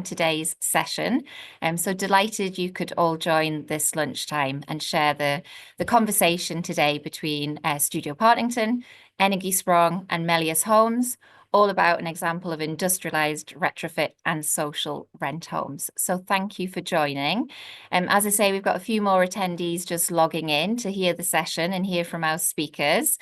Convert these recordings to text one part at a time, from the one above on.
today's session. So delighted you could all join this lunchtime and share the conversation today between Studio Partington, Energiesprong and Melius Homes, all about an example of industrialised retrofit and social rent homes. So thank you for joining. As I say, we've got a few more attendees just logging in to hear the session and hear from our speakers.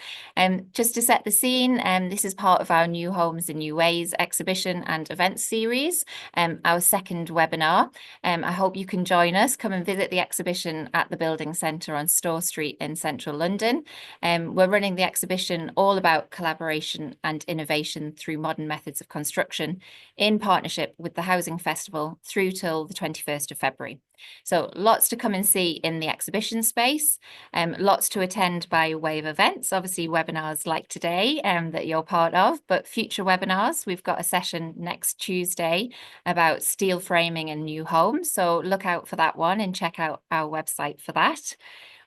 Just to set the scene, this is part of our New Homes in New Ways exhibition and event series, our second webinar. I hope you can join us. Come and visit the exhibition at the Building Centre on Store Street in central London. We're running the exhibition all about collaboration and innovation through modern methods of construction in partnership with the Housing Festival through till the 21st of February. So lots to come and see in the exhibition space, lots to attend by way of events, obviously webinars like today that you're part of, but future webinars. We've got a session next Tuesday about steel framing and new homes. So look out for that one and check out our website for that.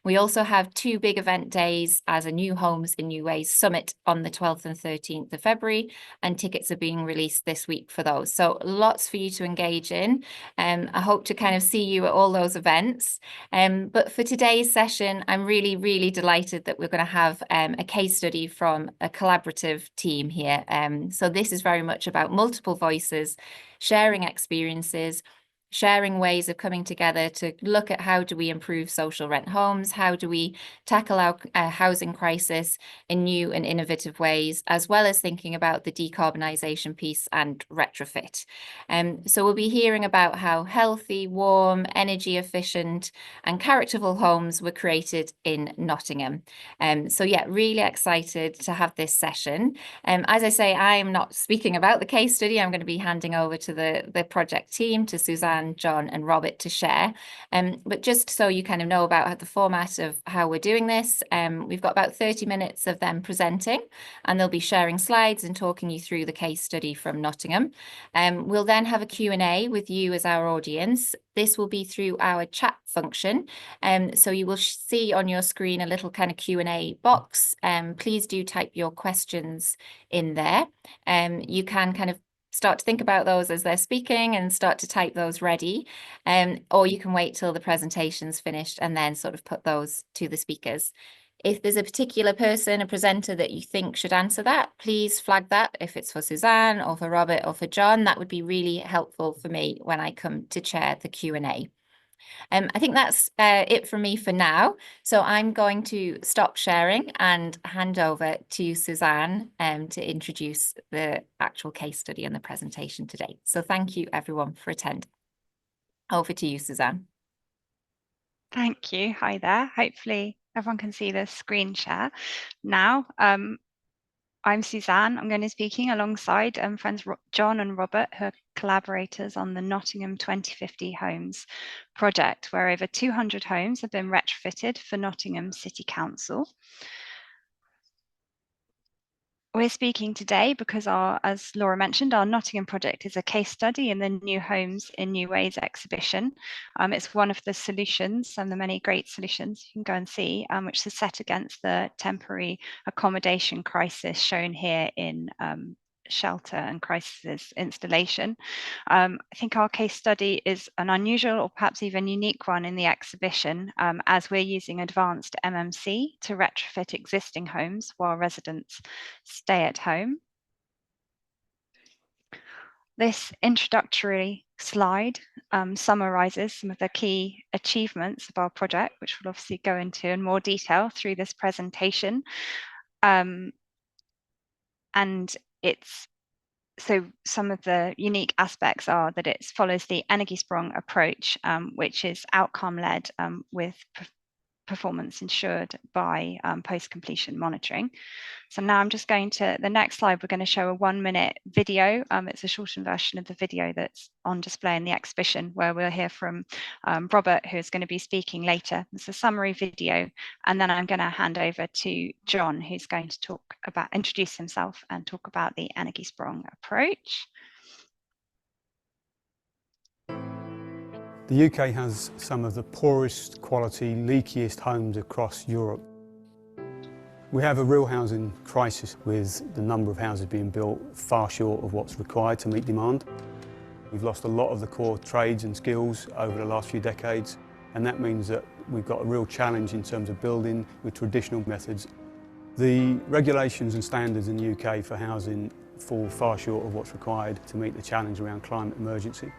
We also have two big event days as a New Homes in New Ways Summit on the 12th and 13th of February, and tickets are being released this week for those. So lots for you to engage in. I hope to kind of see you at all those events. But for today's session, I'm really, really delighted that we're going to have a case study from a collaborative team here. So this is very much about multiple voices, sharing experiences, sharing ways of coming together to look at how do we improve social rent homes, how do we tackle our housing crisis in new and innovative ways, as well as thinking about the decarbonisation piece and retrofit. So we'll be hearing about how healthy, warm, energy efficient and characterful homes were created in Nottingham. So yeah, really excited to have this session. As I say, I am not speaking about the case study. I'm going to be handing over to the project team, to Suzanne, John and Robert to share. But just so you kind of know about the format of how we're doing this, we've got about 30 minutes of them presenting, and they'll be sharing slides and talking you through the case study from Nottingham. We'll then have a Q&A with you as our audience. This will be through our chat function. So you will see on your screen a little kind of Q&A box. Please do type your questions in there. You can kind of start to think about those as they're speaking and start to type those ready. Or you can wait till the presentation's finished and then sort of put those to the speakers. If there's a particular person, a presenter that you think should answer that, please flag that. If it's for Suzanne or for Robert or for John, that would be really helpful for me when I come to chair the Q&A. I think that's it from me for now. So I'm going to stop sharing and hand over to Suzanne to introduce the actual case study and the presentation today. So thank you everyone for attending. Over to you, Suzanne. Thank you. Hi there. Hopefully everyone can see the screen share now. I'm Suzanne. I'm going to be speaking alongside friends John and Robert, who are collaborators on the Nottingham 2050 Homes project, where over 200 homes have been retrofitted for Nottingham City Council. We're speaking today because as Laura mentioned, our Nottingham project is a case study in the New Homes in New Ways exhibition. It's one of the solutions and the many great solutions you can go and see, which is set against the temporary accommodation crisis shown here in shelter and crisis installation. I think our case study is an unusual or perhaps even unique one in the exhibition, as we're using advanced MMC to retrofit existing homes while residents stay at home. This introductory slide summarizes some of the key achievements of our project, which we'll obviously go into in more detail through this presentation. So some of the unique aspects are that it follows the Energiesprong approach, which is outcome-led with performance ensured by post-completion monitoring. So now I'm just going to the next slide. We're going to show a 1-minute video. It's a shortened version of the video that's on display in the exhibition, where we'll hear from Robert, who's going to be speaking later. It's a summary video, and then I'm going to hand over to John, who's going to introduce himself and talk about the Energiesprong approach. The UK has some of the poorest quality, leakiest homes across Europe. We have a real housing crisis with the number of houses being built far short of what's required to meet demand. We've lost a lot of the core trades and skills over the last few decades, and that means that we've got a real challenge in terms of building with traditional methods. The regulations and standards in the UK for housing fall far short of what's required to meet the challenge around climate emergency.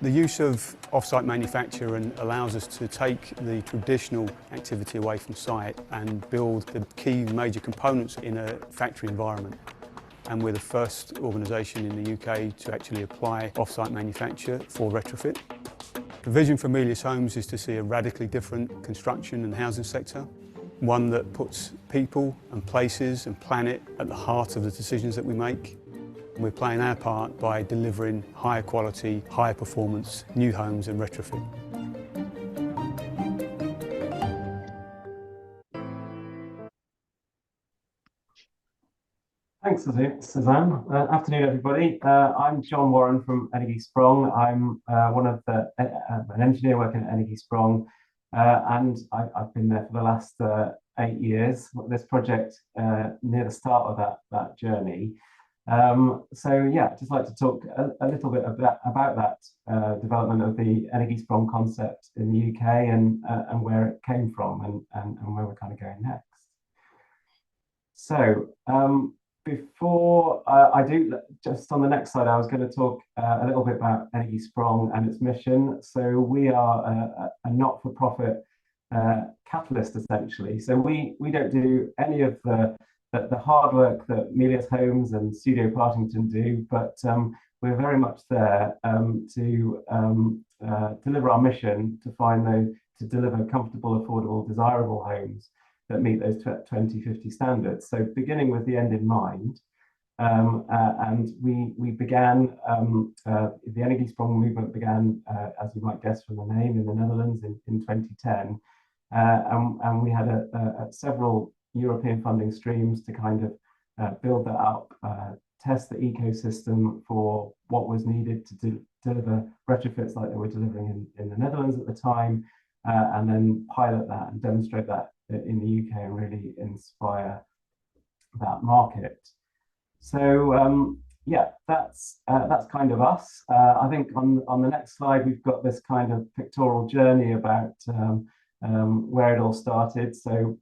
The use of off-site manufacture allows us to take the traditional activity away from site and build the key major components in a factory environment. And we're the first organisation in the UK to actually apply off-site manufacture for retrofit. The vision for Melius Homes is to see a radically different construction and housing sector, one that puts people and places and planet at the heart of the decisions that we make. We're playing our part by delivering higher quality, higher performance, new homes and retrofit. Thanks, Suzanne. Afternoon, everybody. I'm John Warren from Energy Sprong. I'm an engineer working at Energy Sprong, and I've been there for the last 8 years. This project near the start of that journey. So yeah, I'd just like to talk a little bit about that development of the Energy Sprong concept in the UK and where it came from and where we're kind of going next. So before I do, just on the next slide, I was going to talk a little bit about Energy Sprong and its mission. So we are a not-for-profit catalyst, essentially. So we don't do any of the hard work that Melius Homes and Studio Partington do, but we're very much there to deliver our mission to deliver comfortable, affordable, desirable homes that meet those 2050 standards. So beginning with the end in mind, and we began, the Energy Sprong movement began, as you might guess from the name, in the Netherlands in 2010. And we had several European funding streams to kind of build that up, test the ecosystem for what was needed to deliver retrofits like they were delivering in the Netherlands at the time, and then pilot that and demonstrate that in the UK and really inspire that market. So yeah, that's kind of us. I think on the next slide we've got this kind of pictorial journey about where it all started. So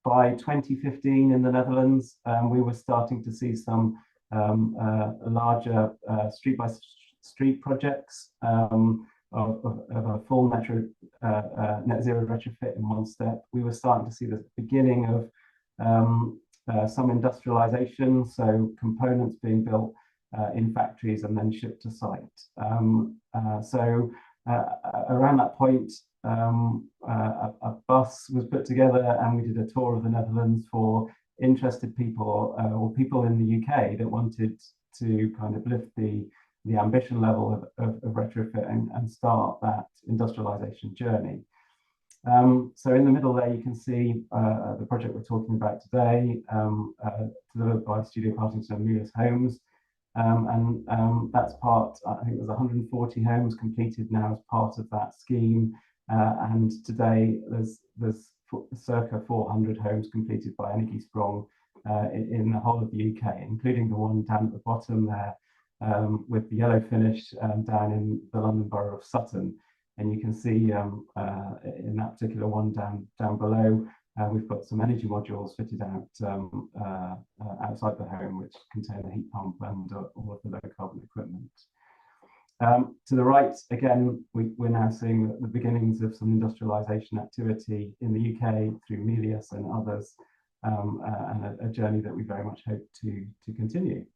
by 2015 in the Netherlands, we were starting to see some larger street-by-street projects of a full net zero retrofit in one step. We were starting to see the beginning of some industrialisation, so components being built in factories and then shipped to site. So around that point, a bus was put together and we did a tour of the Netherlands for interested people or people in the UK that wanted to kind of lift the ambition level of retrofit and start that industrialisation journey. So in the middle there you can see the project we're talking about today, delivered by Studio Partington and Melius Homes. And that's part, I think there's 140 homes completed now as part of that scheme. And today there's circa 400 homes completed by Energy Sprong in the whole of the UK, including the one down at the bottom there with the yellow finish down in the London Borough of Sutton. And you can see in that particular one down below, we've got some energy modules fitted out outside the home, which contain a heat pump and all of the low carbon equipment. To the right, again, we're now seeing the beginnings of some industrialisation activity in the UK through Melius and others, and a journey that we very much hope to continue.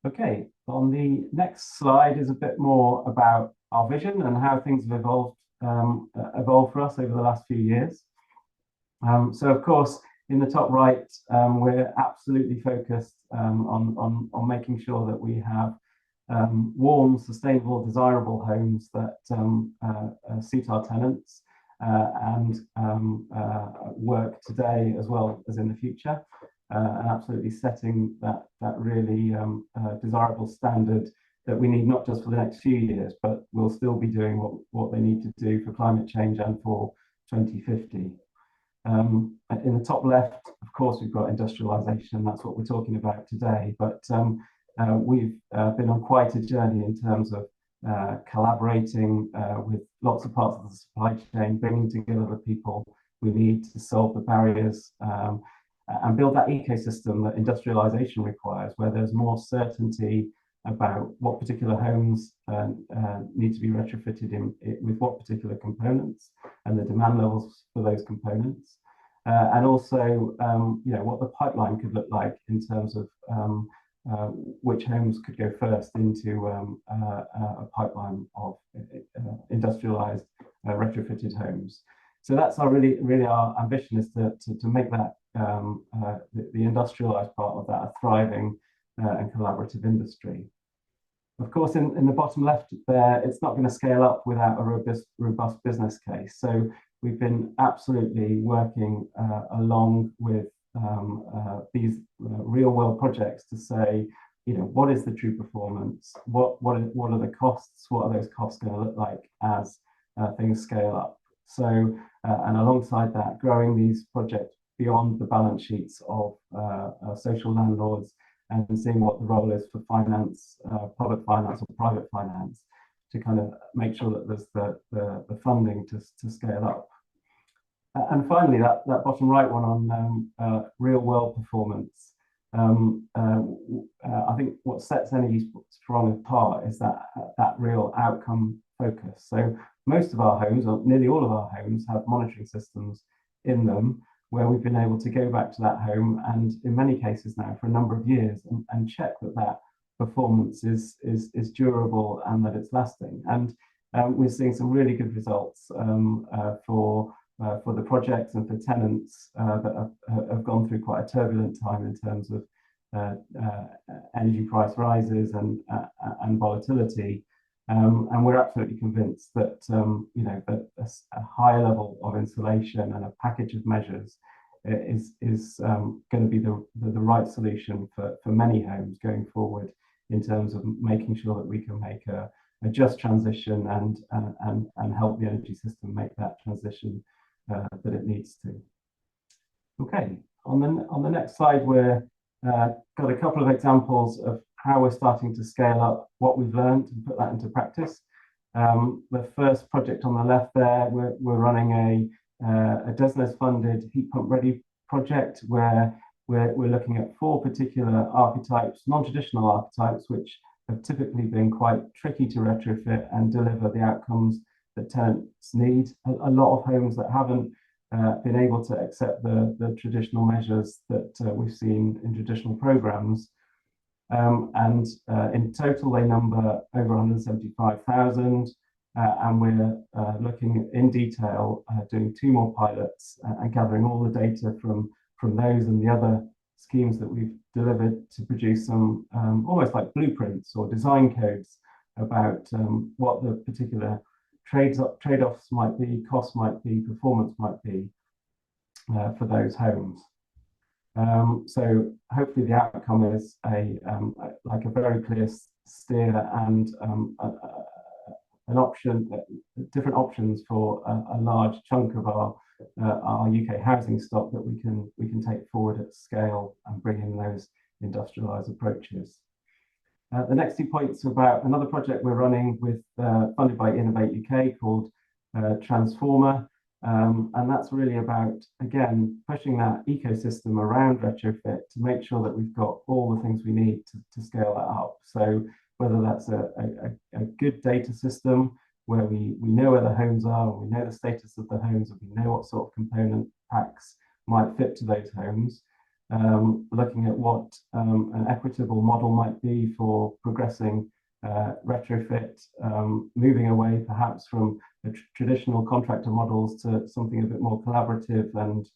Okay, on the next slide is a bit more about our vision and how things have evolved for us over the last few years. So of course, in the top right, we're absolutely focused on making sure that we have warm, sustainable, desirable homes that suit our tenants and work today as well as in the future, and absolutely setting that really desirable standard that we need not just for the next few years, but we'll still be doing what they need to do for climate change and for 2050. In the top left, of course, we've got industrialisation. That's what we're talking about today. But we've been on quite a journey in terms of collaborating with lots of parts of the supply chain, bringing together the people we need to solve the barriers and build that ecosystem that industrialisation requires, where there's more certainty about what particular homes need to be retrofitted with what particular components and the demand levels for those components, and also what the pipeline could look like in terms of which homes could go first into a pipeline of industrialized retrofitted homes. So that's really our ambition, is to make that the industrialized part of that a thriving and collaborative industry. Of course, in the bottom left there, it's not going to scale up without a robust business case. So we've been absolutely working along with these real world projects to say, what is the true performance? What are the costs? What are those costs going to look like as things scale up? So, and alongside that, growing these projects beyond the balance sheets of social landlords and seeing what the role is for finance, public finance or private finance, to kind of make sure that there's the funding to scale up. And finally, that bottom right one on real world performance. I think what sets Energy Strong apart is that real outcome focus. So most of our homes, or nearly all of our homes, have monitoring systems in them, where we've been able to go back to that home and in many cases now for a number of years and check that performance is durable and that it's lasting. And we're seeing some really good results for the projects and for tenants that have gone through quite a turbulent time in terms of energy price rises and volatility. And we're absolutely convinced that that a high level of insulation and a package of measures is going to be the right solution for many homes going forward, in terms of making sure that we can make a just transition and help the energy system make that transition that it needs to. Okay, on the next slide, we're got a couple of examples of how we're starting to scale up what we've learned and put that into practice. The first project on the left there, we're running a DESNZ funded heat pump ready project, where we're looking at 4 particular archetypes, non-traditional archetypes, which have typically been quite tricky to retrofit and deliver the outcomes that tenants need. A lot of homes that haven't been able to accept the traditional measures that we've seen in traditional programs. And in total, they number over 175,000. And we're looking in detail, doing 2 more pilots and gathering all the data from those and the other schemes that we've delivered to produce some almost like blueprints or design codes about what the particular trade-offs might be, costs might be, performance might be for those homes. So hopefully the outcome is like a very clear steer and an option, different options for a large chunk of our UK housing stock that we can take forward at scale and bring in those industrialised approaches. The next 2 points are about another project we're running with funded by Innovate UK called Transformer. And that's really about, again, pushing that ecosystem around retrofit to make sure that we've got all the things we need to scale that up. So whether that's a good data system where we know where the homes are, we know the status of the homes, and we know what sort of component packs might fit to those homes, looking at what an equitable model might be for progressing retrofit, moving away perhaps from the traditional contractor models to something a bit more collaborative and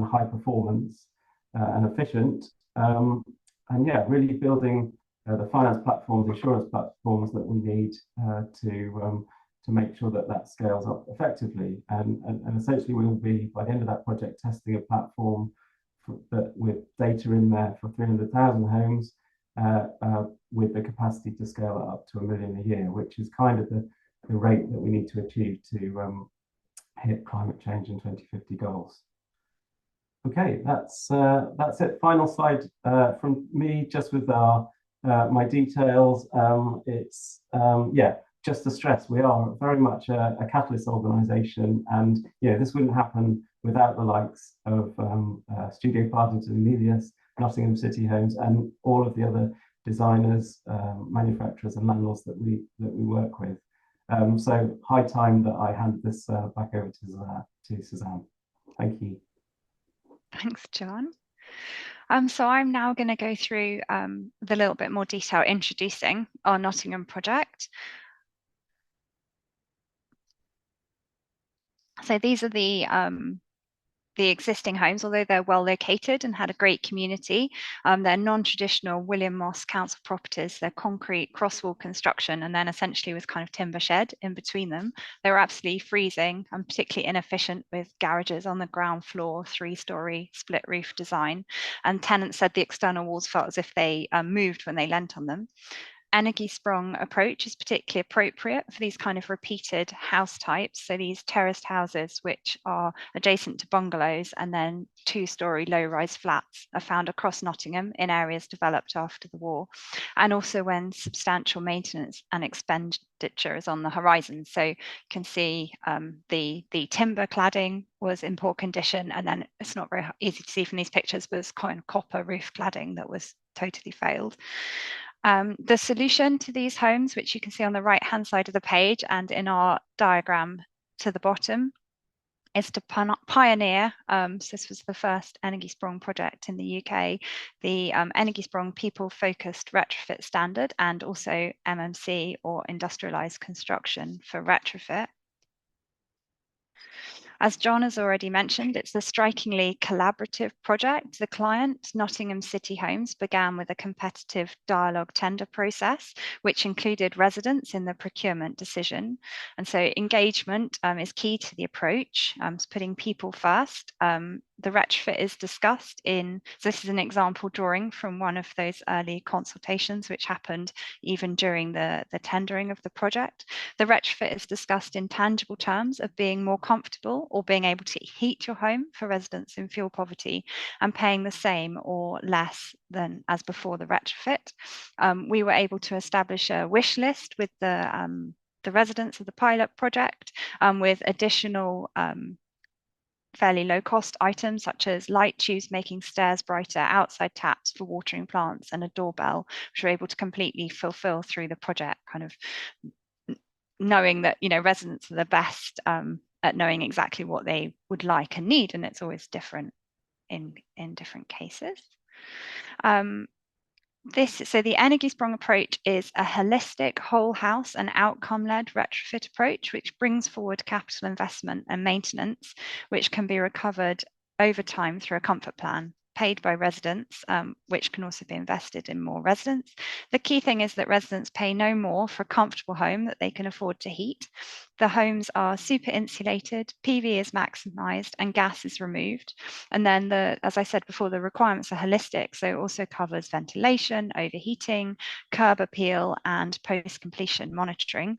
high performance and efficient. And yeah, really building the finance platforms, insurance platforms that we need to make sure that scales up effectively. And essentially we will be, by the end of that project, testing a platform that with data in there for 300,000 homes, with the capacity to scale it up to 1 million a year, which is kind of the rate that we need to achieve to hit climate change and 2050 goals. Okay, that's it. Final slide from me, just with my details. It's yeah, just to stress, we are very much a catalyst organisation, and this wouldn't happen without the likes of Studio Partington, Melius, Nottingham City Homes, and all of the other designers, manufacturers, and landlords that we work with. So high time that I hand this back over to Suzanne. Thank you. Thanks, John. So I'm now going to go through with a little bit more detail introducing our Nottingham project. So these are the existing homes, although they're well located and had a great community. They're non-traditional William Moss Council properties. They're concrete crosswall construction, and then essentially with kind of timber shed in between them. They were absolutely freezing and particularly inefficient, with garages on the ground floor, 3-story split roof design. And tenants said the external walls felt as if they moved when they leant on them. Energy sprung approach is particularly appropriate for these kind of repeated house types. So these terraced houses, which are adjacent to bungalows, and then 2-story low-rise flats, are found across Nottingham in areas developed after the war, and also when substantial maintenance and expenditure is on the horizon. So you can see the timber cladding was in poor condition, and then it's not very easy to see from these pictures, but it's kind of copper roof cladding that was totally failed. The solution to these homes, which you can see on the right-hand side of the page and in our diagram to the bottom, is to pioneer, so this was the first Energy Sprong project in the UK, the Energy Sprong people-focused retrofit standard, and also MMC, or industrialised construction, for retrofit. As John has already mentioned, it's a strikingly collaborative project. The client, Nottingham City Homes, began with a competitive dialogue tender process, which included residents in the procurement decision. And so engagement is key to the approach, putting people first. The retrofit is discussed in, so this is an example drawing from one of those early consultations, which happened even during the tendering of the project. The retrofit is discussed in tangible terms of being more comfortable or being able to heat your home for residents in fuel poverty, and paying the same or less than as before the retrofit. We were able to establish a wish list with the residents of the pilot project, with additional fairly low cost items such as light tubes making stairs brighter, outside taps for watering plants, and a doorbell, which we're able to completely fulfill through the project, kind of knowing that residents are the best at knowing exactly what they would like and need, and it's always different in different cases. So the Energy Sprong approach is a holistic, whole house and outcome-led retrofit approach, which brings forward capital investment and maintenance, which can be recovered over time through a comfort plan paid by residents, which can also be invested in more residents. The key thing is that residents pay no more for a comfortable home that they can afford to heat. The homes are super insulated, PV is maximised, and gas is removed. And then, as I said before, the requirements are holistic, so it also covers ventilation, overheating, curb appeal, and post-completion monitoring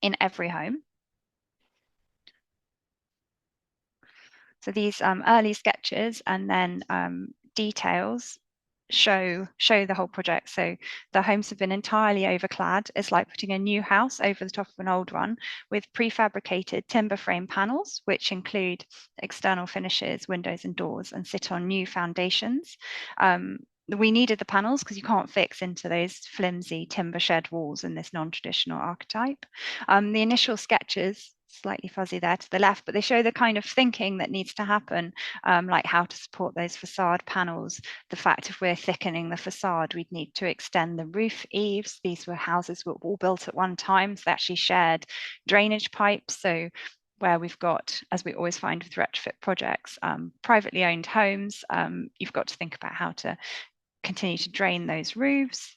in every home. So these early sketches and then details show the whole project. So the homes have been entirely overclad. It's like putting a new house over the top of an old one, with prefabricated timber frame panels, which include external finishes, windows and doors, and sit on new foundations. We needed the panels because you can't fix into those flimsy timber shed walls in this non-traditional archetype. The initial sketches, slightly fuzzy there to the left, but they show the kind of thinking that needs to happen, like how to support those facade panels. The fact if we're thickening the facade, we'd need to extend the roof eaves. These were houses were all built at one time, so they actually shared drainage pipes. So where we've got, as we always find with retrofit projects, privately owned homes, you've got to think about how to continue to drain those roofs.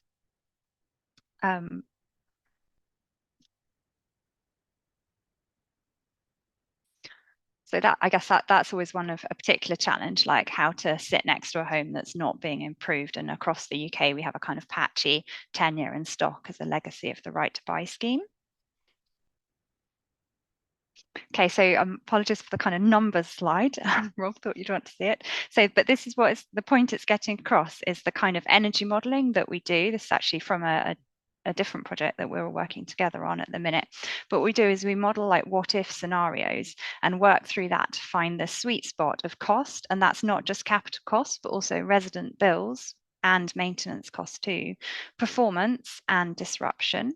So that, I guess that's always one of a particular challenge, like how to sit next to a home that's not being improved. And across the UK, we have a kind of patchy tenure in stock as a legacy of the right to buy scheme. Okay, so apologies for the kind of numbers slide. Rob thought you'd want to see it. So, but this is what is the point it's getting across, is the kind of energy modeling that we do. This is actually from a different project that we're working together on at the minute. But what we do is we model like what if scenarios and work through that to find the sweet spot of cost. And that's not just capital costs, but also resident bills and maintenance costs too, performance and disruption.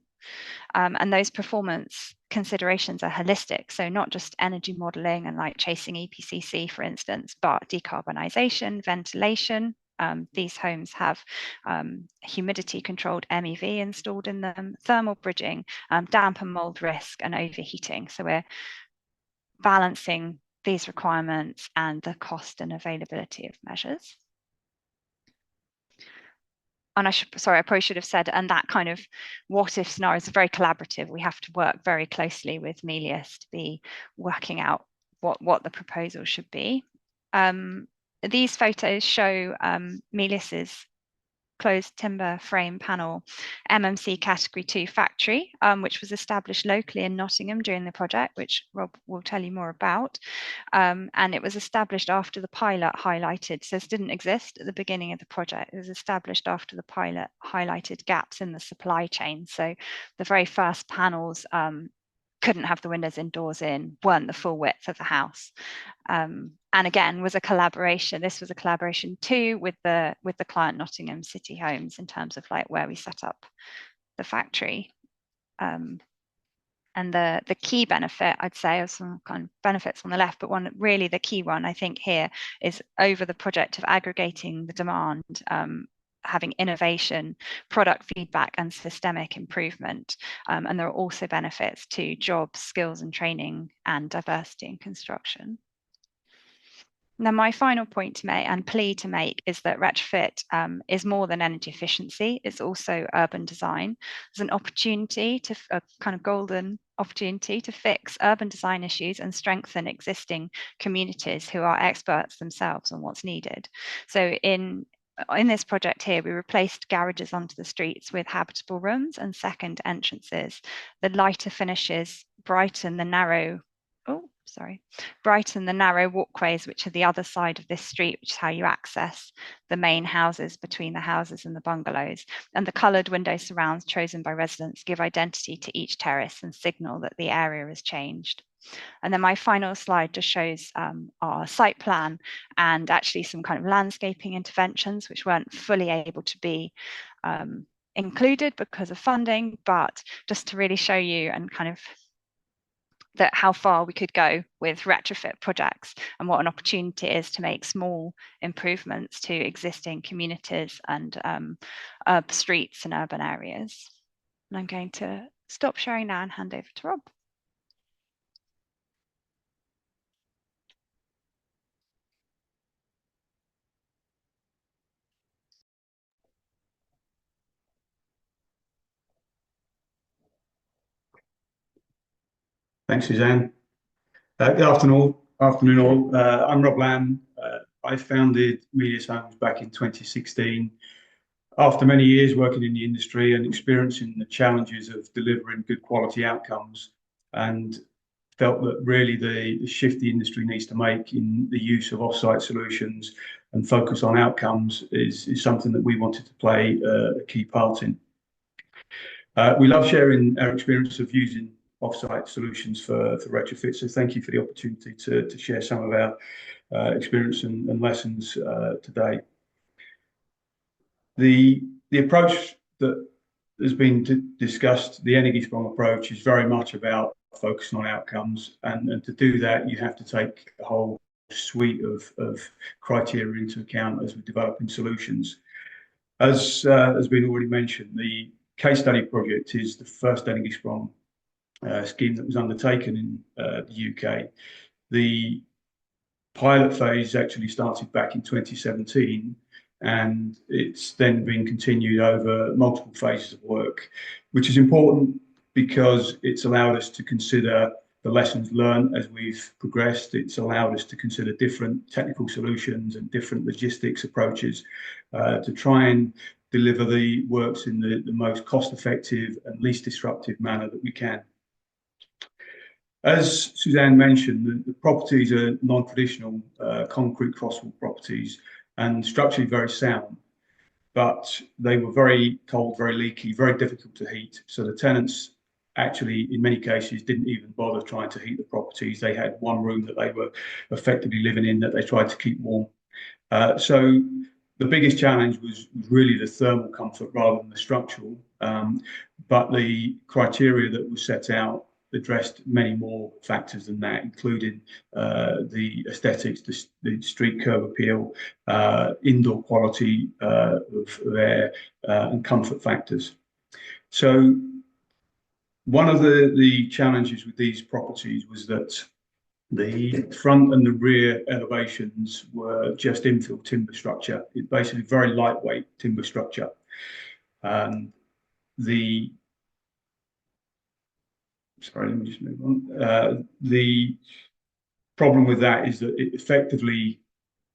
And those performance considerations are holistic. So not just energy modeling and like chasing EPCC, for instance, but decarbonisation, ventilation. These homes have humidity controlled MEV installed in them, thermal bridging, damp and mold risk, and overheating. So we're balancing these requirements and the cost and availability of measures. And I probably should have said, and that kind of what if scenarios are very collaborative. We have to work very closely with Melius to be working out what the proposal should be. These photos show Melius's closed timber frame panel MMC category 2 factory, which was established locally in Nottingham during the project, which Rob will tell you more about. And it was established after the pilot highlighted, so this didn't exist at the beginning of the project. It was established after the pilot highlighted gaps in the supply chain. So the very first panels couldn't have the windows indoors in, weren't the full width of the house. And again, was a collaboration. This was a collaboration too with the client Nottingham City Homes in terms of like where we set up the factory. And the key benefit, I'd say, of some kind of benefits on the left, but one really the key one I think here is over the project of aggregating the demand, having innovation, product feedback, and systemic improvement. And there are also benefits to jobs, skills and training, and diversity in construction. Now, my final point to make and plea to make is that retrofit is more than energy efficiency. It's also urban design. There's an opportunity to a kind of golden opportunity to fix urban design issues and strengthen existing communities who are experts themselves on what's needed. So in this project here, we replaced garages onto the streets with habitable rooms and second entrances. The lighter finishes brighten the narrow walkways, which are the other side of this street, which is how you access the main houses between the houses and the bungalows. And the coloured window surrounds chosen by residents give identity to each terrace and signal that the area has changed. And then my final slide just shows our site plan and actually some kind of landscaping interventions, which weren't fully able to be included because of funding, but just to really show you and kind of that how far we could go with retrofit projects and what an opportunity it is to make small improvements to existing communities and streets and urban areas. And I'm going to stop sharing now and hand over to Rob. Thanks, Suzanne. Good afternoon all. I'm Rob Lamb. I founded Melius Homes back in 2016. After many years working in the industry and experiencing the challenges of delivering good quality outcomes, and felt that really the shift the industry needs to make in the use of off-site solutions and focus on outcomes is something that we wanted to play a key part in. We love sharing our experience of using off-site solutions for retrofit. So thank you for the opportunity to share some of our experience and lessons today. The approach that has been discussed, the Energiesprong approach, is very much about focusing on outcomes, and to do that you have to take a whole suite of criteria into account as we're developing solutions. As has been already mentioned, the case study project is the first Energiesprong scheme that was undertaken in the UK. The pilot phase actually started back in 2017, and it's then been continued over multiple phases of work, which is important because it's allowed us to consider the lessons learned as we've progressed. It's allowed us to consider different technical solutions and different logistics approaches to try and deliver the works in the most cost-effective and least disruptive manner that we can. As Suzanne mentioned, the properties are non-traditional concrete crosswall properties and structurally very sound, but they were very cold, very leaky, very difficult to heat. So the tenants actually, in many cases, didn't even bother trying to heat the properties. They had one room that they were effectively living in that they tried to keep warm. So the biggest challenge was really the thermal comfort rather than the structural, but the criteria that was set out addressed many more factors than that, including the aesthetics, the street curb appeal, indoor quality of air, and comfort factors. So one of the challenges with these properties was that the front and the rear elevations were just infill timber structure. It's basically very lightweight timber structure. Sorry, let me just move on. The problem with that is that it effectively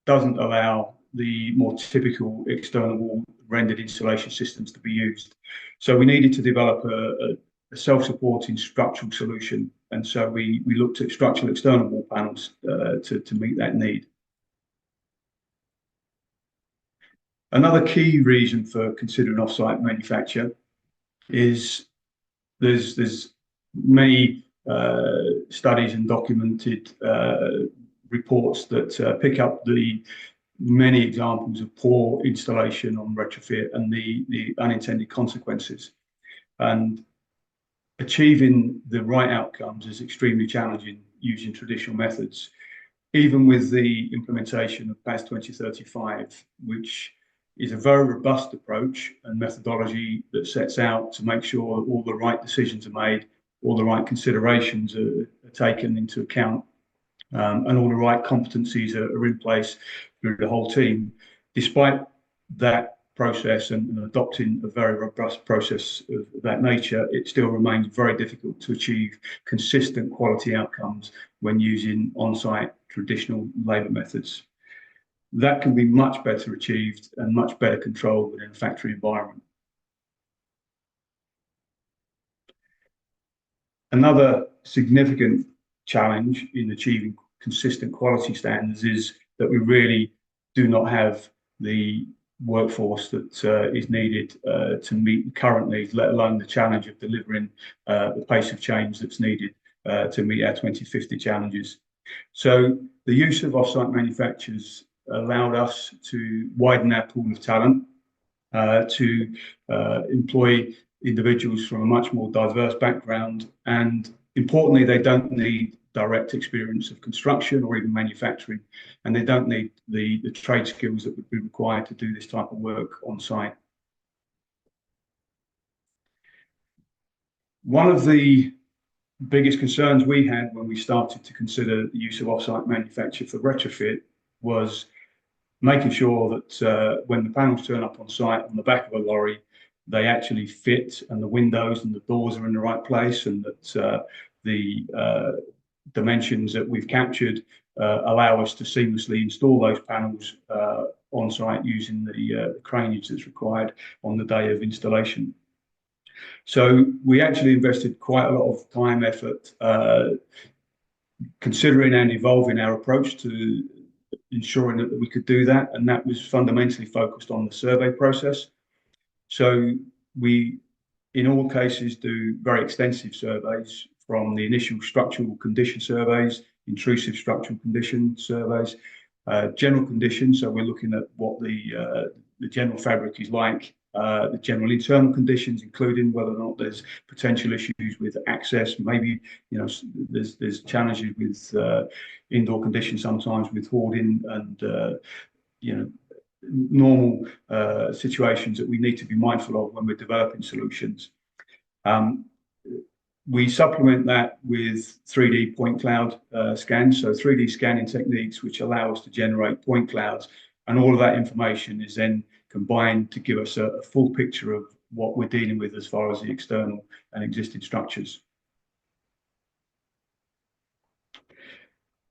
doesn't allow the more typical external wall rendered insulation systems to be used. So we needed to develop a self-supporting structural solution. And so we looked at structural external wall panels to meet that need. Another key reason for considering off-site manufacture is there's many studies and documented reports that pick up the many examples of poor installation on retrofit and the unintended consequences. And achieving the right outcomes is extremely challenging using traditional methods, even with the implementation of PAS 2035, which is a very robust approach and methodology that sets out to make sure all the right decisions are made, all the right considerations are taken into account, and all the right competencies are in place through the whole team. Despite that process and adopting a very robust process of that nature, it still remains very difficult to achieve consistent quality outcomes when using on-site traditional labour methods. That can be much better achieved and much better controlled within a factory environment. Another significant challenge in achieving consistent quality standards is that we really do not have the workforce that is needed to meet the current needs, let alone the challenge of delivering the pace of change that's needed to meet our 2050 challenges. So the use of off-site manufacturers allowed us to widen our pool of talent, to employ individuals from a much more diverse background, and importantly, they don't need direct experience of construction or even manufacturing, and they don't need the trade skills that would be required to do this type of work on site. One of the biggest concerns we had when we started to consider the use of off-site manufacture for retrofit was making sure that when the panels turn up on site on the back of a lorry, they actually fit and the windows and the doors are in the right place, and that the dimensions that we've captured allow us to seamlessly install those panels on site using the craneage that's required on the day of installation. So we actually invested quite a lot of time, effort, considering and evolving our approach to ensuring that we could do that, and that was fundamentally focused on the survey process. So we, in all cases, do very extensive surveys, from the initial structural condition surveys, intrusive structural condition surveys, general conditions. So we're looking at what the general fabric is like, the general internal conditions, including whether or not there's potential issues with access. Maybe there's challenges with indoor conditions sometimes with hoarding and normal situations that we need to be mindful of when we're developing solutions. We supplement that with 3D point cloud scans, so 3D scanning techniques which allow us to generate point clouds, and all of that information is then combined to give us a full picture of what we're dealing with as far as the external and existing structures.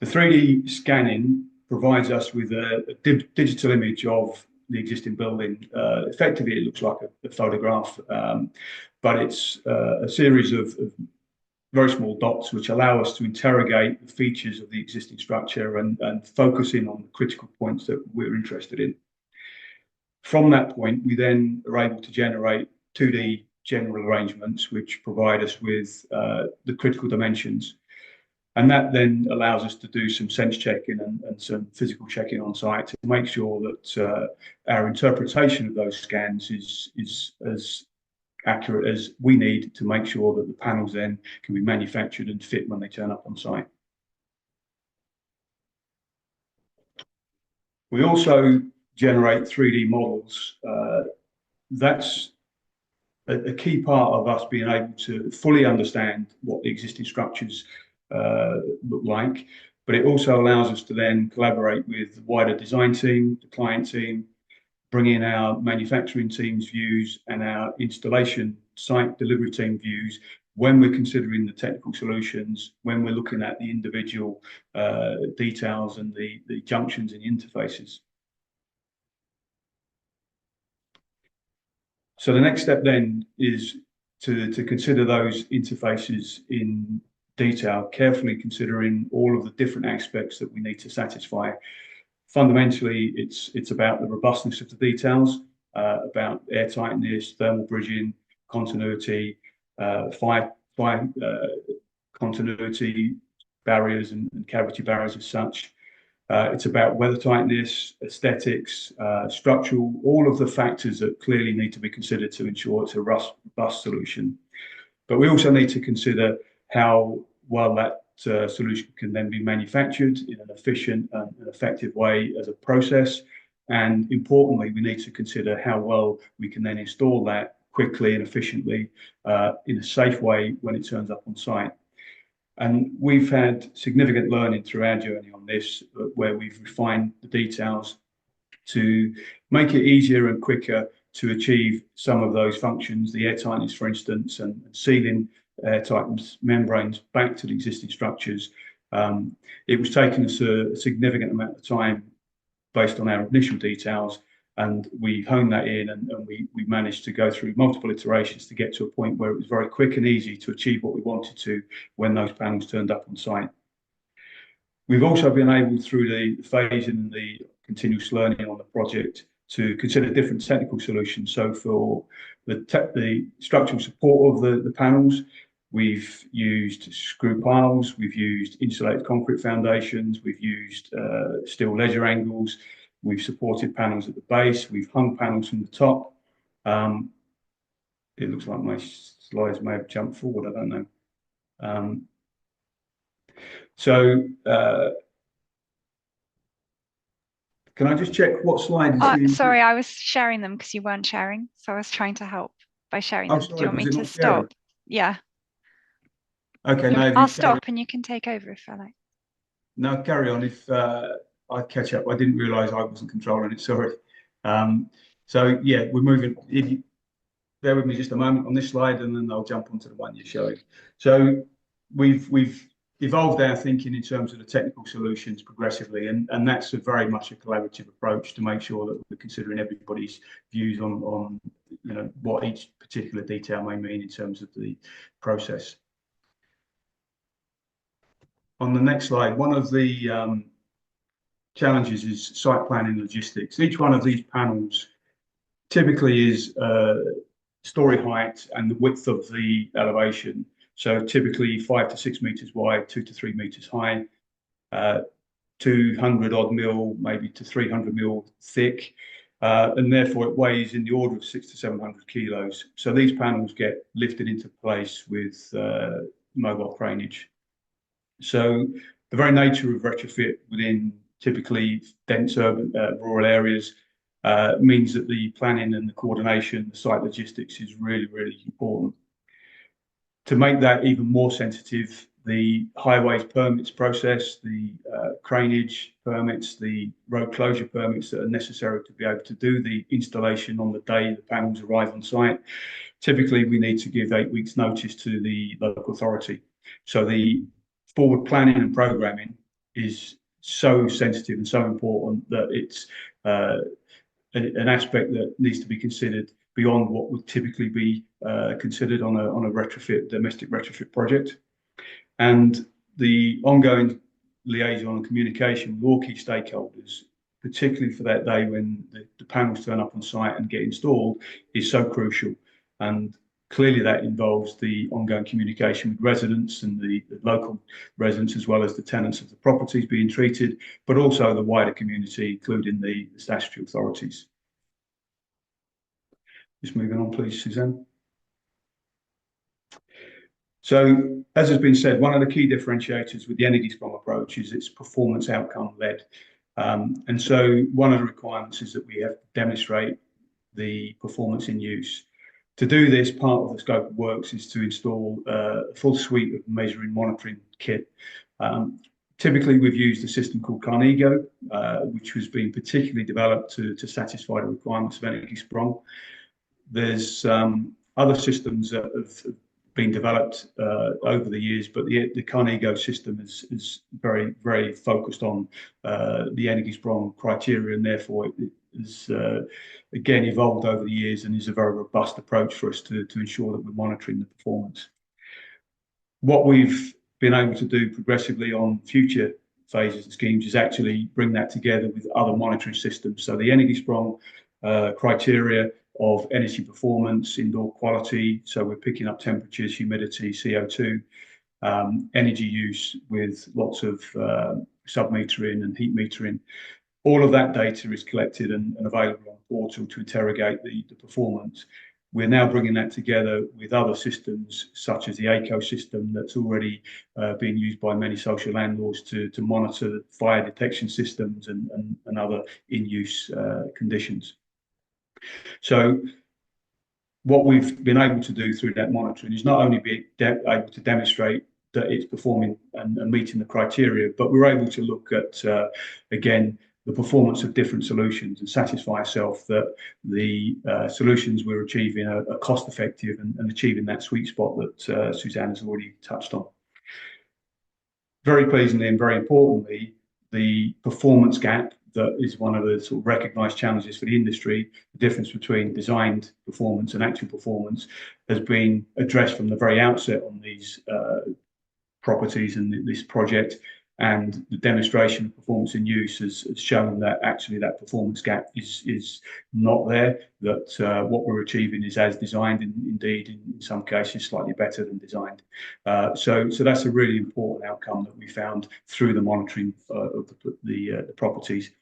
The 3D scanning provides us with a digital image of the existing building. Effectively, it looks like a photograph, but it's a series of very small dots which allow us to interrogate the features of the existing structure and focus in on the critical points that we're interested in. From that point, we then are able to generate 2D general arrangements which provide us with the critical dimensions. And that then allows us to do some sense checking and some physical checking on site to make sure that our interpretation of those scans is as accurate as we need to make sure that the panels then can be manufactured and fit when they turn up on site. We also generate 3D models. That's a key part of us being able to fully understand what the existing structures look like, but it also allows us to then collaborate with the wider design team, the client team, bring in our manufacturing team's views and our installation site delivery team views when we're considering the technical solutions, when we're looking at the individual details and the junctions and interfaces. So the next step then is to consider those interfaces in detail, carefully considering all of the different aspects that we need to satisfy. Fundamentally, it's about the robustness of the details, about air tightness, thermal bridging, continuity, fire continuity barriers and cavity barriers as such. It's about weather tightness, aesthetics, structural, all of the factors that clearly need to be considered to ensure it's a robust solution. But we also need to consider how well that solution can then be manufactured in an efficient and effective way as a process. And importantly, we need to consider how well we can then install that quickly and efficiently in a safe way when it turns up on site. And we've had significant learning through our journey on this, where we've refined the details to make it easier and quicker to achieve some of those functions, the air tightness, for instance, and sealing airtight membranes back to the existing structures. It was taking us a significant amount of time based on our initial details, and we honed that in and we managed to go through multiple iterations to get to a point where it was very quick and easy to achieve what we wanted to when those panels turned up on site. We've also been able, through the phasing and the continuous learning on the project, to consider different technical solutions. So for the structural support of the panels, we've used screw piles, we've used insulated concrete foundations, we've used steel ledger angles, we've supported panels at the base, we've hung panels from the top. It looks like my slides may have jumped forward, I don't know. Can I just check what slide is sorry, I was sharing them because you weren't sharing. So I was trying to help by sharing them. Sorry, do you want me to stop? Sharing? Yeah. Okay, no, I'll stop and you can take over if I like. No, carry on. If I catch up, I didn't realise I wasn't controlling it. Sorry. So yeah, we're moving. Bear with me just a moment on this slide, and then I'll jump onto the one you're showing. So we've evolved our thinking in terms of the technical solutions progressively, and that's very much a collaborative approach to make sure that we're considering everybody's views on what each particular detail may mean in terms of the process. On the next slide, one of the challenges is site planning logistics. Each one of these panels typically is story height and the width of the elevation. So typically 5 to 6 meters wide, 2 to 3 meters high, 200 odd mil, maybe to 300 mil thick, and therefore it weighs in the order of 600 to 700 kilos. So these panels get lifted into place with mobile craneage. So the very nature of retrofit within typically dense urban rural areas means that the planning and the coordination, the site logistics is really, really important. To make that even more sensitive, the highways permits process, the craneage permits, the road closure permits that are necessary to be able to do the installation on the day the panels arrive on site. Typically, we need to give 8 weeks notice to the local authority. So the forward planning and programming is so sensitive and so important that it's an aspect that needs to be considered beyond what would typically be considered on a retrofit, domestic retrofit project. And the ongoing liaison and communication with all key stakeholders, particularly for that day when the panels turn up on site and get installed, is so crucial. And clearly that involves the ongoing communication with residents and the local residents, as well as the tenants of the properties being treated, but also the wider community, including the statutory authorities. Just moving on, please, Suzanne. So, as has been said, one of the key differentiators with the Energy Strong approach is its performance outcome led. And so one of the requirements is that we have to demonstrate the performance in use. To do this, part of the scope of works is to install a full suite of measuring monitoring kit. Typically, we've used a system called Carnego, which has been particularly developed to satisfy the requirements of Energy Strong. There's other systems that have been developed over the years, but the Carnego system is very, very focused on the Energy Strong criteria, and therefore it has again evolved over the years and is a very robust approach for us to ensure that we're monitoring the performance. What we've been able to do progressively on future phases and schemes is actually bring that together with other monitoring systems. So the Energy Strong criteria of energy performance, indoor quality, so we're picking up temperatures, humidity, CO2, energy use with lots of sub-metering and heat metering. All of that data is collected and available on the portal to interrogate the performance. We're now bringing that together with other systems, such as the ACO system that's already being used by many social landlords to monitor fire detection systems and other in-use conditions. So what we've been able to do through that monitoring is not only be able to demonstrate that it's performing and meeting the criteria, but we're able to look at, again, the performance of different solutions and satisfy ourselves that the solutions we're achieving are cost effective and achieving that sweet spot that Suzanne has already touched on. Very pleasingly and very importantly, the performance gap that is one of the sort of recognised challenges for the industry, the difference between designed performance and actual performance, has been addressed from the very outset on these properties and this project. And the demonstration of performance in use has shown that actually that performance gap is not there, that what we're achieving is as designed, and indeed in some cases slightly better than designed. So that's a really important outcome that we found through the monitoring of the properties.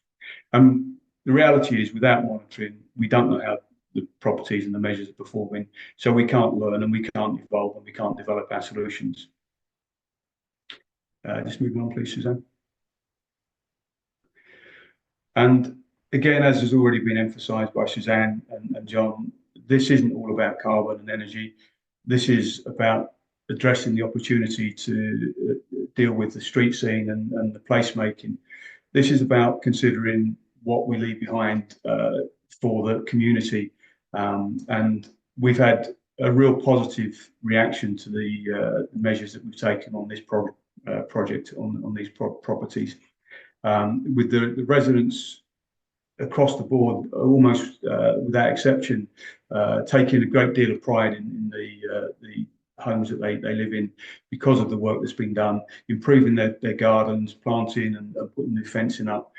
The reality is, without monitoring, we don't know how the properties and the measures are performing, so we can't learn and we can't evolve and we can't develop our solutions. Just moving on, please, Suzanne. And again, as has already been emphasised by Suzanne and John, this isn't all about carbon and energy. This is about addressing the opportunity to deal with the street scene and the placemaking. This is about considering what we leave behind for the community. And we've had a real positive reaction to the measures that we've taken on this project on these properties, with the residents across the board, almost without exception, taking a great deal of pride in the homes that they live in because of the work that's been done, improving their gardens, planting and putting new fencing up,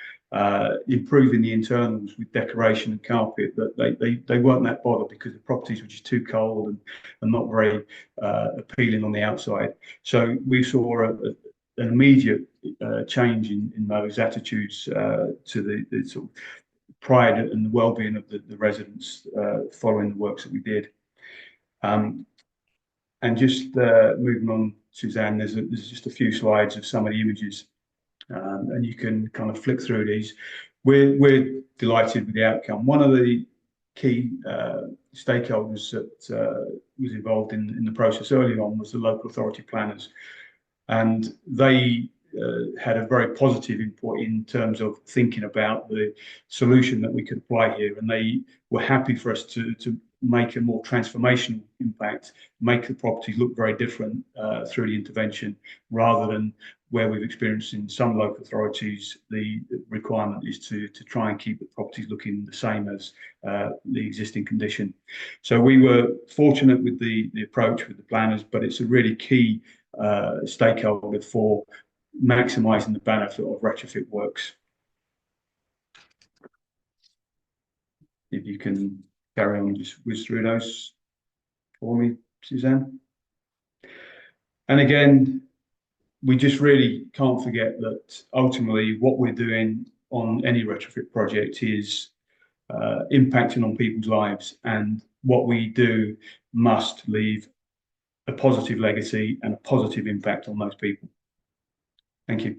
improving the internals with decoration and carpet. That they weren't that bothered because the properties were just too cold and not very appealing on the outside. So we saw an immediate change in those attitudes to the sort of pride and the well-being of the residents following the works that we did. And just moving on, Suzanne, there's just a few slides of some of the images, and you can kind of flick through these. We're delighted with the outcome. One of the key stakeholders that was involved in the process early on was the local authority planners, and they had a very positive input in terms of thinking about the solution that we could apply here, and they were happy for us to make a more transformational impact, make the properties look very different through the intervention, rather than where we've experienced in some local authorities, the requirement is to try and keep the properties looking the same as the existing condition. So we were fortunate with the approach with the planners, but it's a really key stakeholder for maximising the benefit of retrofit works. If you can carry on, just whiz through those for me, Suzanne. And again, we just really can't forget that ultimately what we're doing on any retrofit project is impacting on people's lives, and what we do must leave a positive legacy and a positive impact on those people. Thank you.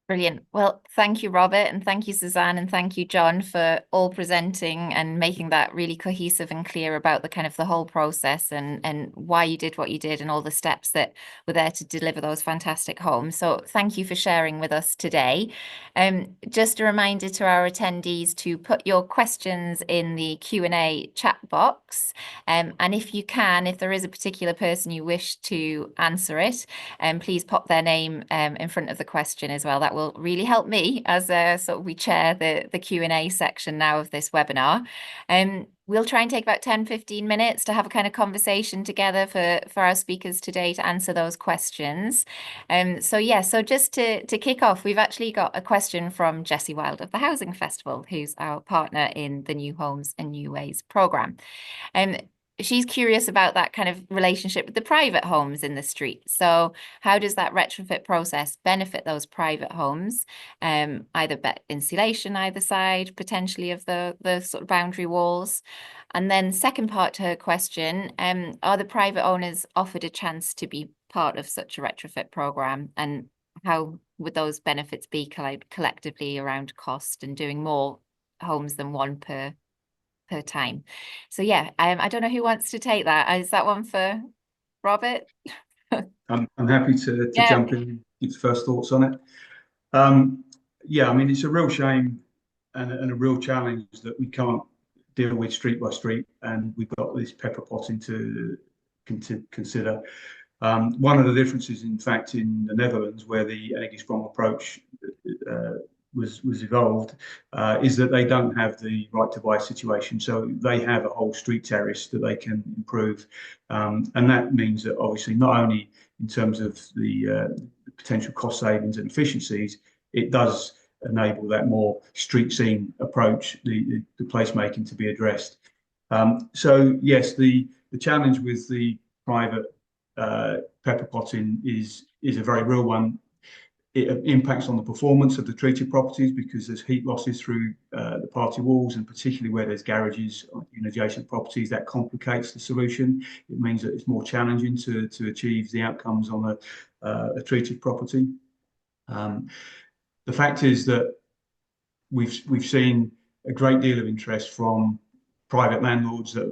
Brilliant. Well, thank you, Robert, and thank you, Suzanne, and thank you, John, for all presenting and making that really cohesive and clear about the kind of the whole process and why you did what you did and all the steps that were there to deliver those fantastic homes. So thank you for sharing with us today. Just a reminder to our attendees to put your questions in the Q&A chat box. And if you can, if there is a particular person you wish to answer it, please pop their name in front of the question as well. That will really help me as sort of we chair the Q&A section now of this webinar. We'll try and take about 10-15 minutes to have a kind of conversation together for our speakers today to answer those questions. So just to kick off, we've actually got a question from Jessie Wild of the Housing Festival, who's our partner in the New Homes and New Ways programme. She's curious about that kind of relationship with the private homes in the street. So how does that retrofit process benefit those private homes? Either insulation either side, potentially of the sort of boundary walls. And then second part to her question, are the private owners offered a chance to be part of such a retrofit programme? And how would those benefits be collectively around cost and doing more homes than one per time? So yeah, I don't know who wants to take that. Is that one for Robert? I'm happy to jump in and give first thoughts on it. Yeah, I mean, it's a real shame and a real challenge that we can't deal with street by street, and we've got this pepper potting to consider. One of the differences, in fact, in the Netherlands, where the energy-strong approach was evolved, is that they don't have the right to buy situation. So they have a whole street terrace that they can improve. And that means that obviously not only in terms of the potential cost savings and efficiencies, it does enable that more street scene approach, the placemaking to be addressed. So yes, the challenge with the private pepper potting is a very real one. It impacts on the performance of the treated properties because there's heat losses through the party walls, and particularly where there's garages in adjacent properties, that complicates the solution. It means that it's more challenging to achieve the outcomes on a treated property. The fact is that we've seen a great deal of interest from private landlords that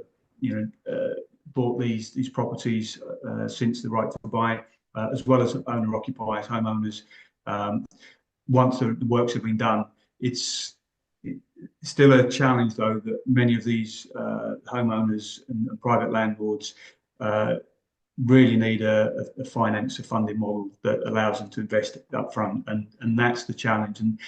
bought these properties since the right to buy, as well as owner occupiers, homeowners. Once the works have been done, it's still a challenge, though, that many of these homeowners and private landlords really need a funding model that allows them to invest up front, and that's the challenge. And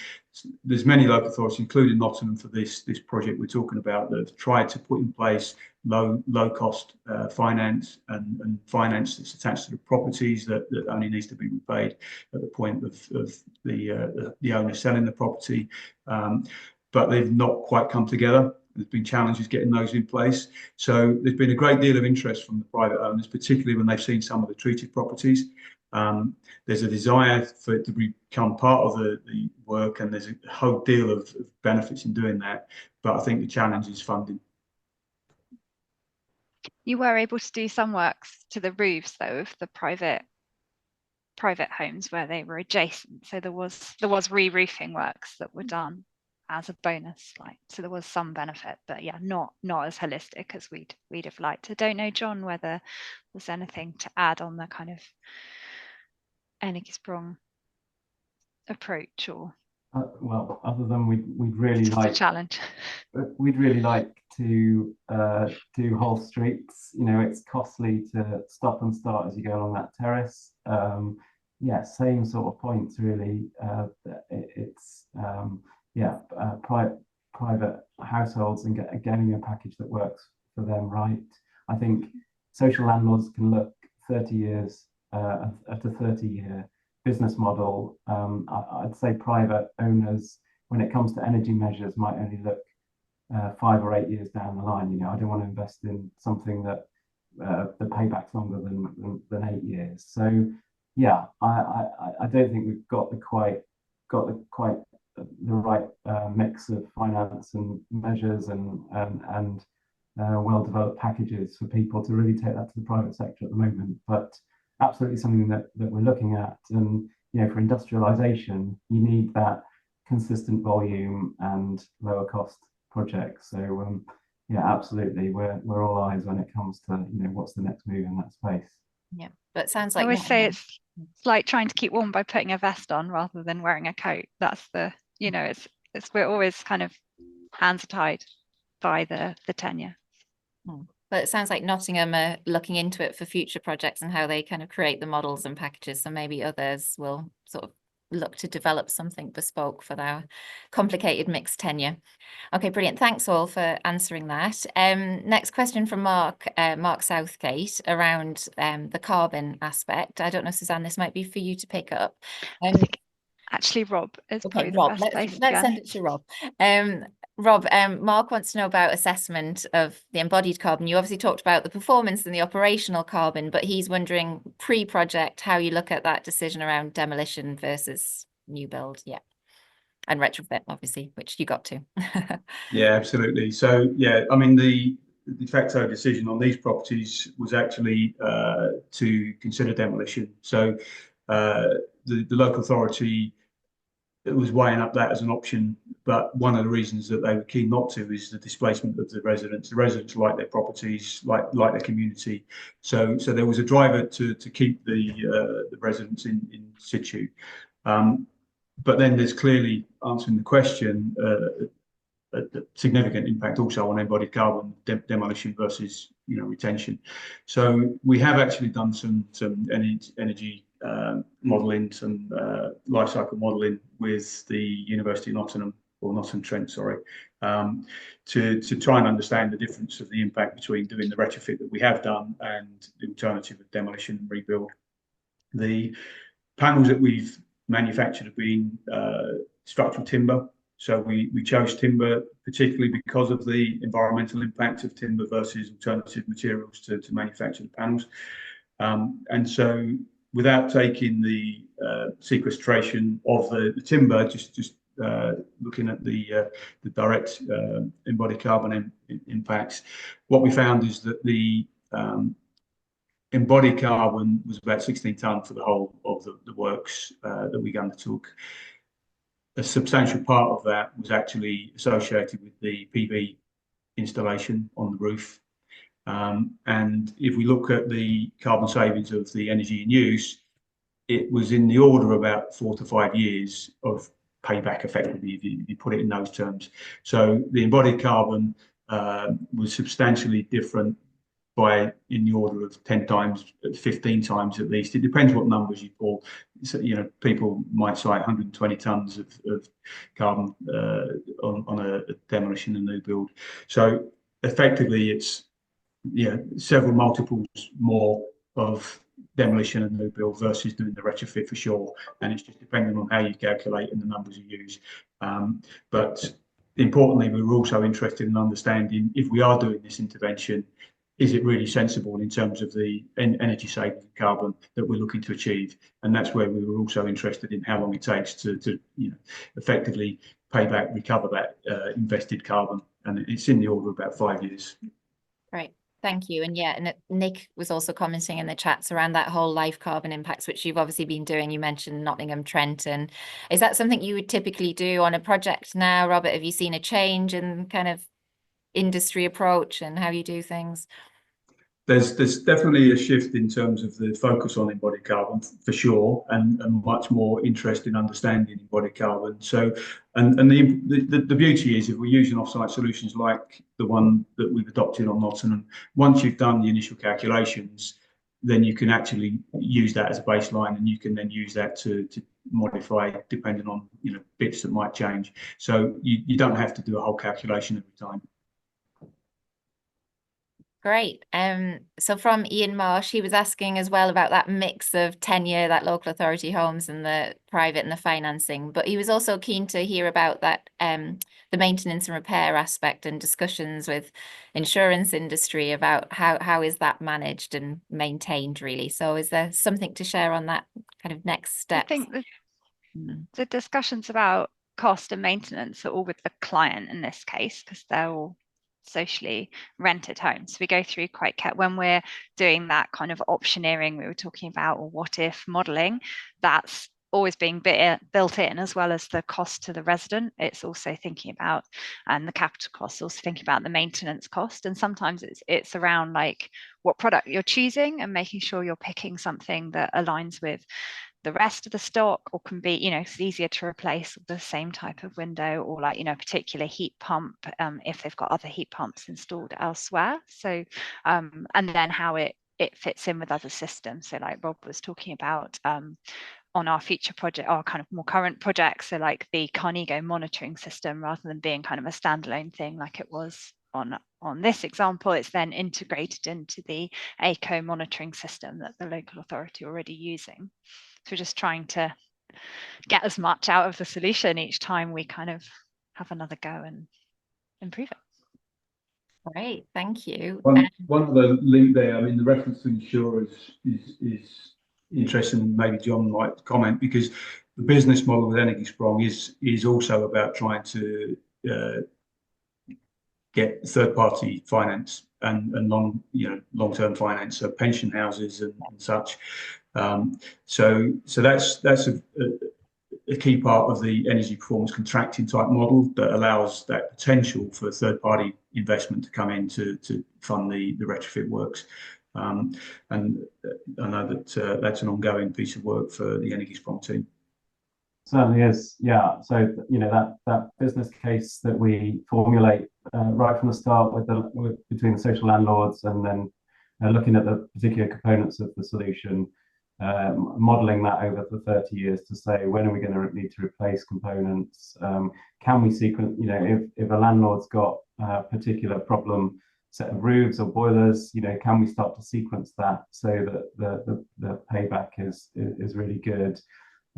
there's many local authorities, including Nottingham, for this project we're talking about, that have tried to put in place low cost finance and finance that's attached to the properties that only needs to be repaid at the point of the owner selling the property, but they've not quite come together. There's been challenges getting those in place. So there's been a great deal of interest from the private owners, particularly when they've seen some of the treated properties. There's a desire for it to become part of the work, and there's a whole deal of benefits in doing that. But I think the challenge is funding. You were able to do some works to the roofs, though, of the private homes where they were adjacent. So there was re-roofing works that were done as a bonus, so there was some benefit, but yeah, not as holistic as we'd have liked. I don't know, John, whether there's anything to add on the kind of energy strong approach, or well, other than we'd really It's just a like challenge. we'd really like to do whole streets. You know, it's costly to stop and start as you go along that terrace. Yeah, same sort of points really. It's yeah, private households and getting a package that works for them right. I think social landlords can look 30 years at a 30-year business model. I'd say private owners, when it comes to energy measures, might only look 5 or 8 years down the line. You know, I don't want to invest in something that the payback's longer than 8 years. So yeah, I don't think we've got the right mix of finance and measures and well-developed packages for people to really take that to the private sector at the moment. But absolutely something that we're looking at. And you know, for industrialization, you need that consistent volume and lower cost projects. So yeah, absolutely, we're all eyes when it comes to, you know, what's the next move in that space. Yeah, but it sounds I like always say it's like trying to keep warm by putting a vest on rather than wearing a coat. That's the, you know, it's we're always kind of hands are tied by the tenure. But it sounds like Nottingham are looking into it for future projects and how they kind of create the models and packages. So maybe others will sort of look to develop something bespoke for their complicated mixed tenure. Okay, brilliant. Thanks all for answering that. Next question from Mark Southgate around the carbon aspect. I don't know, Suzanne, this might be for you to pick up. I think actually Rob is Okay, probably the Rob, best place let's send it to Rob. Rob, Mark wants to know about assessment of the embodied carbon. You obviously talked about the performance and the operational carbon, but he's wondering pre-project how you look at that decision around demolition versus new build. Yeah. And retrofit, obviously, which you got to. Yeah, absolutely. So yeah, I mean, the de facto decision on these properties was actually to consider demolition. So the local authority was weighing up that as an option, but one of the reasons that they were keen not to is the displacement of the residents. The residents like their properties, like their community. So there was a driver to keep the residents in situ. But then there's clearly, answering the question, a significant impact also on embodied carbon demolition versus, you know, retention. So we have actually done some energy modelling, some life cycle modelling with the University of Nottingham, or Nottingham-Trent, sorry, to try and understand the difference of the impact between doing the retrofit that we have done and the alternative of demolition and rebuild. The panels that we've manufactured have been structural timber. So we chose timber particularly because of the environmental impact of timber versus alternative materials to manufacture the panels. And so without taking the sequestration of the timber, just looking at the direct embodied carbon impacts, what we found is that the embodied carbon was about 16 tonnes for the whole of the works that we undertook. A substantial part of that was actually associated with the PV installation on the roof. And if we look at the carbon savings of the energy in use, it was in the order of about 4 to 5 years of payback, effectively, if you put it in those terms. So the embodied carbon was substantially different by in the order of 10 times, 15 times at least. It depends what numbers you pull. So, you know, people might cite 120 tons of carbon on a demolition and new build. So effectively, it's several multiples more of demolition and new build versus doing the retrofit, for sure. And it's just depending on how you calculate and the numbers you use. But importantly, we were also interested in understanding, if we are doing this intervention, is it really sensible in terms of the energy saving of carbon that we're looking to achieve? And that's where we were also interested in how long it takes to effectively pay back, recover that invested carbon. And it's in the order of about 5 years. Right. Thank you. And yeah, and Nick was also commenting in the chats around that whole life carbon impacts, which you've obviously been doing. You mentioned Nottingham-Trent. And is that something you would typically do on a project now, Robert? Have you seen a change in kind of industry approach and how you do things? there's definitely a shift in terms of the focus on embodied carbon for sure, and much more interest in understanding embodied carbon. So, and the beauty is if we're using offsite solutions like the one that we've adopted on Nottingham, once you've done the initial calculations, then you can actually use that as a baseline, and you can then use that to modify depending on bits that might change. So you don't have to do a whole calculation every time. Great. So from Ian Marsh, he was asking as well about that mix of tenure, that local authority homes and the private and the financing, but he was also keen to hear about that the maintenance and repair aspect and discussions with insurance industry about how is that managed and maintained really. So is there something to share on that kind of next step? I think the discussions about cost and maintenance are all with the client in this case, because they're all socially rented homes. So we go through quite when we're doing that kind of optioneering we were talking about, or what if modeling, that's always being built in, as well as the cost to the resident. It's also thinking about, and the capital cost, also thinking about the maintenance cost. And sometimes it's around like what product you're choosing and making sure you're picking something that aligns with the rest of the stock, or can be, it's easier to replace the same type of window, or like, a particular heat pump if they've got other heat pumps installed elsewhere. So and then how it fits in with other systems. So like Rob was talking about on our future project, our kind of more current projects, so like the Carnego monitoring system, rather than being kind of a standalone thing like it was on this example, it's then integrated into the ACO monitoring system that the local authority are already using. So we're just trying to get as much out of the solution each time we kind of have another go and improve it. Great, thank you. One other link there, I mean, the reference to insurers is interesting. Maybe John might comment, because the business model with Energy Sprong is also about trying to get third-party finance and long-term finance, so pension houses and such. So that's a key part of the energy performance contracting type model that allows that potential for third-party investment to come in to fund the retrofit works. And I know that that's an ongoing piece of work for the Energy Sprong team. Certainly is, yeah. So that business case that we formulate right from the start between the social landlords, and then looking at the particular components of the solution, modeling that over for 30 years to say, when are we going to need to replace components? Can we sequence, if a landlord's got a particular problem set of roofs or boilers, can we start to sequence that so that the payback is really good?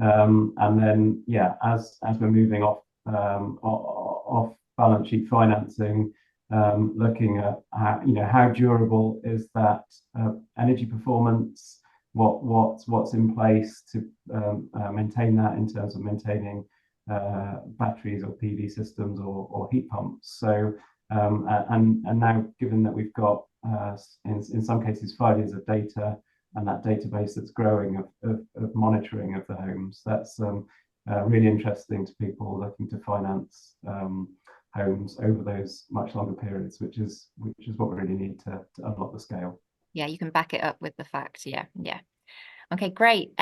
And then, as we're moving off balance sheet financing, looking at how durable is that energy performance, what's in place to maintain that in terms of maintaining batteries or PV systems or heat pumps. So and now, given that we've got in some cases 5 years of data, and that database that's growing of monitoring of the homes, that's really interesting to people looking to finance homes over those much longer periods, which is what we really need to unlock the scale. Yeah, you can back it up with the facts. Yeah. Okay, great.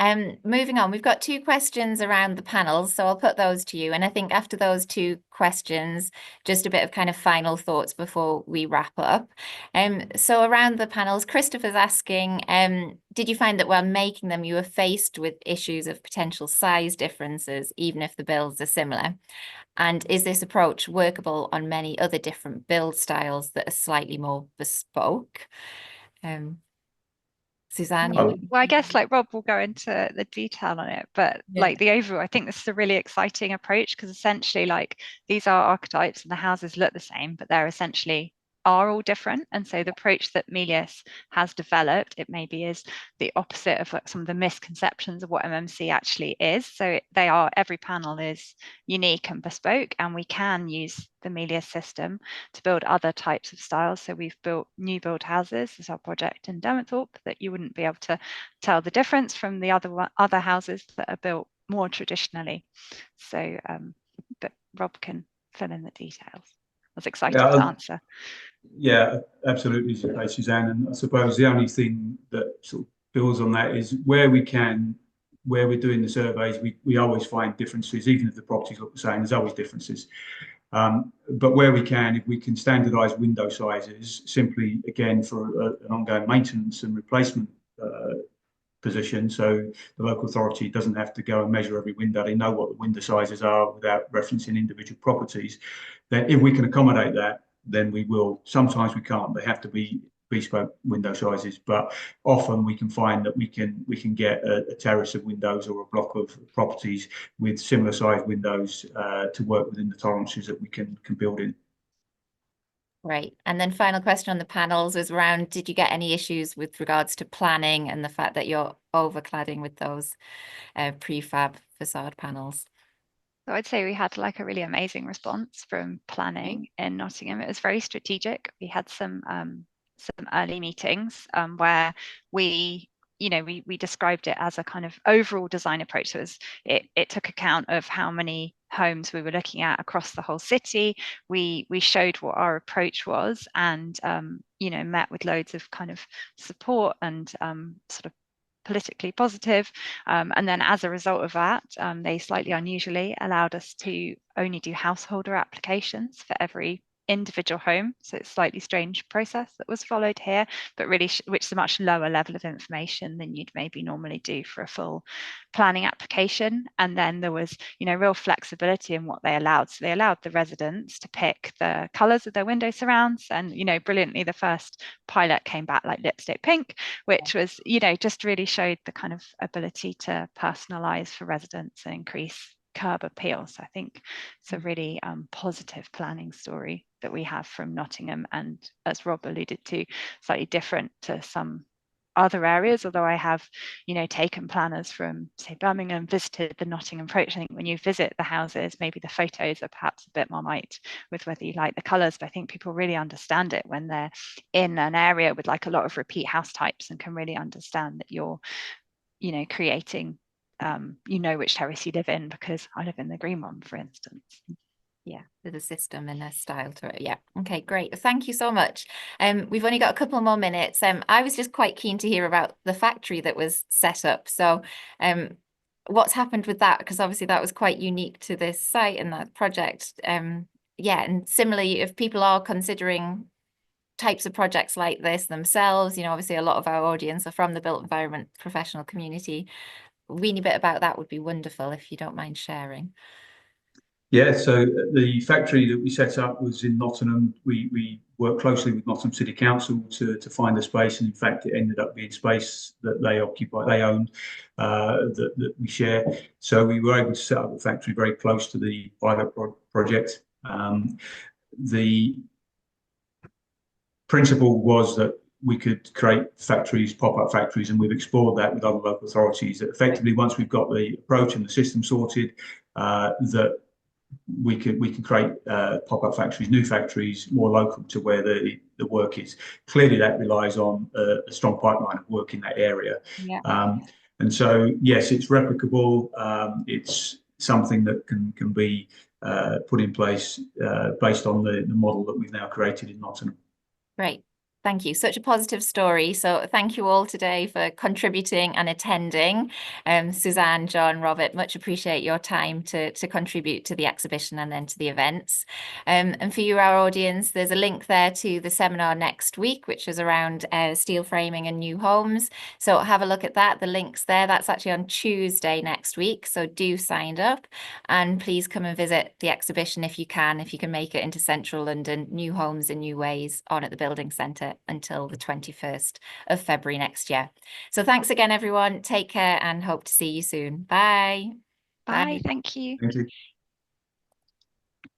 Moving on, we've got 2 questions around the panels, so I'll put those to you. And I think after those 2 questions, just a bit of kind of final thoughts before we wrap up. So around the panels, Christopher's asking, did you find that while making them, you were faced with issues of potential size differences, even if the builds are similar? And is this approach workable on many other different build styles that are slightly more bespoke? Suzanne? Well, I guess like Rob will go into the detail on it, but like the overall, I think this is a really exciting approach, because essentially like these are archetypes and the houses look the same, but they're essentially are all different. And so the approach that Melius has developed, it maybe is the opposite of like some of the misconceptions of what MMC actually is. So every panel is unique and bespoke, and we can use the Melius system to build other types of styles. So we've built new build houses as our project in Derwentthorpe that you wouldn't be able to tell the difference from the other houses that are built more traditionally. So but Rob can fill in the details. was excited Yeah, to answer. Yeah, absolutely, Suzanne. And I suppose the only thing that sort of builds on that is where we can, where we're doing the surveys, we always find differences, even if the properties look the same, there's always differences. But where we can, if we can standardise window sizes, simply again for an ongoing maintenance and replacement position, so the local authority doesn't have to go and measure every window, they know what the window sizes are without referencing individual properties, then if we can accommodate that, then we will. Sometimes we can't, they have to be bespoke window sizes, but often we can find that we can get a terrace of windows or a block of properties with similar sized windows to work within the tolerances that we can build in. Right. And then final question on the panels was around, did you get any issues with regards to planning and the fact that you're overcladding with those prefab facade panels? So I'd say we had like a really amazing response from planning in Nottingham. It was very strategic. We had some early meetings where we described it as a kind of overall design approach. So it took account of how many homes we were looking at across the whole city. We showed what our approach was, and met with loads of kind of support and sort of politically positive. And then as a result of that, they slightly unusually allowed us to only do householder applications for every individual home. So it's a slightly strange process that was followed here, but really which is a much lower level of information than you'd maybe normally do for a full planning application. And then there was, real flexibility in what they allowed. So they allowed the residents to pick the colours of their window surrounds. And, brilliantly, the first pilot came back like lipstick pink, which was, just really showed the kind of ability to personalise for residents and increase curb appeal. So I think it's a really positive planning story that we have from Nottingham, and as Rob alluded to, slightly different to some other areas, although I have taken planners from, say, Birmingham, visited the Nottingham approach. I think when you visit the houses, maybe the photos are perhaps a bit Marmite with whether you like the colours, but I think people really understand it when they're in an area with like a lot of repeat house types and can really understand that you're creating which terrace you live in, because I live in the green one, for instance. Yeah, there's a system and a style to it. Yeah. Okay, great. Thank you so much. We've only got a couple more minutes. I was just quite keen to hear about the factory that was set up. So what's happened with that? Because obviously that was quite unique to this site and that project. Yeah, and similarly, if people are considering types of projects like this themselves, obviously a lot of our audience are from the built environment professional community. A weeny bit about that would be wonderful if you don't mind sharing. Yeah, so the factory that we set up was in Nottingham. We worked closely with Nottingham City Council to find a space, and in fact, it ended up being space that they owned, that we share. So we were able to set up the factory very close to the pilot project. The principle was that we could create factories, pop-up factories, and we've explored that with other local authorities. That effectively, once we've got the approach and the system sorted, that we can create pop-up factories, new factories, more local to where the work is. Clearly, that relies on a strong pipeline of work in that area. Yeah. And so, yes, it's replicable. It's something that can be put in place based on the model that we've now created in Nottingham. Great. Thank you. Such a positive story. So thank you all today for contributing and attending. Suzanne, John, Robert, much appreciate your time to contribute to the exhibition and then to the events. And for you, our audience, there's a link there to the seminar next week, which is around steel framing and new homes. So have a look at that. The link's there. That's actually on Tuesday next week. So do sign up, and please come and visit the exhibition if you can make it into central London. New homes in new ways on at the Building Centre until the 21st of February next year. So thanks again, everyone. Take care and hope to see you soon. Bye. Bye. Thank you. Thank you.